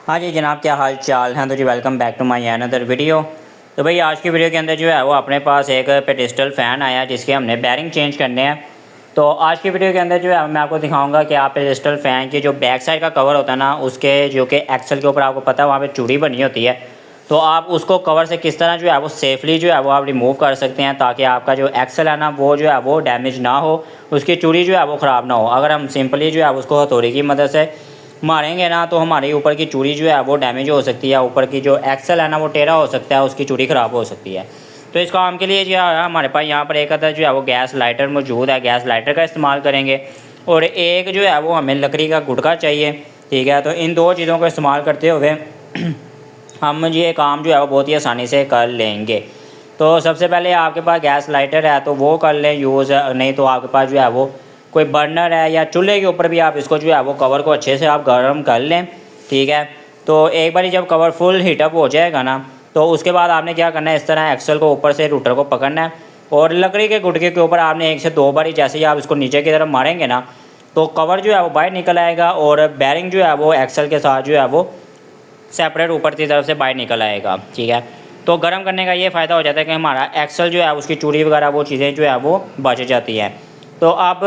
हाँ जी जनाब, क्या हाल चाल है। तो जी welcome back to my another video. तो भाई आज की वीडियो के अंदर जो है वो अपने पास एक पेडिस्टल फ़ैन आया जिसके हमने बैरिंग चेंज करने हैं। तो आज की वीडियो के अंदर जो है मैं आपको दिखाऊंगा कि आप पेडिस्टल फ़ैन के जो बैक साइड का कवर होता है ना, उसके जो कि एक्सल के ऊपर आपको पता है वहाँ पे चूड़ी बनी होती है, तो आप उसको कवर से किस तरह जो है वो सेफली जो है वो आप रिमूव कर सकते हैं ताकि आपका जो एक्सल है ना वो जो है वो डैमेज ना हो, उसकी चूड़ी जो है वो ख़राब ना हो। अगर हम सिंपली जो है उसको हथौड़ी की मदद से मारेंगे ना तो हमारे ऊपर की चूड़ी जो है वो डैमेज हो सकती है, ऊपर की जो एक्सल है ना वो टेढ़ा हो सकता है, उसकी चूड़ी ख़राब हो सकती है। तो इस काम के लिए जो है हमारे पास यहाँ पर एक अदर जो है वो गैस लाइटर मौजूद है, गैस लाइटर का इस्तेमाल करेंगे। और एक जो है वो हमें लकड़ी का गुटका चाहिए, ठीक है। तो इन दो चीज़ों का इस्तेमाल करते हुए हम ये काम जो है वो बहुत ही आसानी से कर लेंगे। तो सबसे पहले आपके पास गैस लाइटर है तो वो कर लें यूज़, नहीं तो आपके पास जो है वो कोई बर्नर है या चूल्हे के ऊपर भी आप इसको जो है वो कवर को अच्छे से आप गर्म कर लें, ठीक है। तो एक बार जब कवर फुल हीटअप हो जाएगा ना, तो उसके बाद आपने क्या करना है, इस तरह एक्सल को ऊपर से रूटर को पकड़ना है और लकड़ी के गुटके के ऊपर आपने 1 से 2 बार जैसे ही आप इसको नीचे की तरफ मारेंगे ना, तो कवर जो है वो बाहर निकल आएगा और बैरिंग जो है वो एक्सल के साथ जो है वो सेपरेट ऊपर की तरफ से बाहर निकल आएगा, ठीक है। तो गर्म करने का ये फ़ायदा हो जाता है कि हमारा एक्सल जो है उसकी चूड़ी वगैरह वो चीज़ें जो है वो बच जाती हैं। तो अब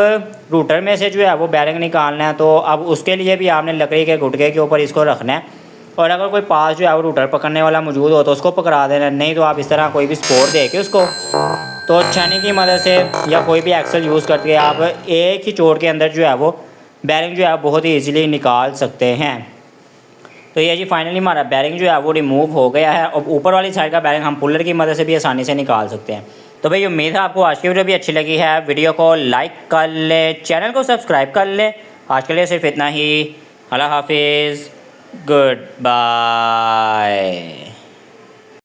रूटर में से जो है वो बैरिंग निकालना है, तो अब उसके लिए भी आपने लकड़ी के गुटके के ऊपर इसको रखना है। और अगर कोई पास जो है वो रूटर पकड़ने वाला मौजूद हो तो उसको पकड़ा देना, नहीं तो आप इस तरह कोई भी सपोर्ट दे के उसको तो छेनी की मदद से या कोई भी एक्सल यूज़ करके आप एक ही चोट के अंदर जो है वो बैरिंग जो है बहुत ही ईजिली निकाल सकते हैं। तो ये जी फाइनली हमारा बैरिंग जो है वो रिमूव हो गया है। और ऊपर वाली साइड का बैरिंग हम पुलर की मदद से भी आसानी से निकाल सकते हैं। तो भाई उम्मीद है आपको आज की वीडियो भी अच्छी लगी है। वीडियो को लाइक कर ले, चैनल को सब्सक्राइब कर ले। आज के लिए सिर्फ इतना ही। अल्लाह हाफिज़, गुड बाय।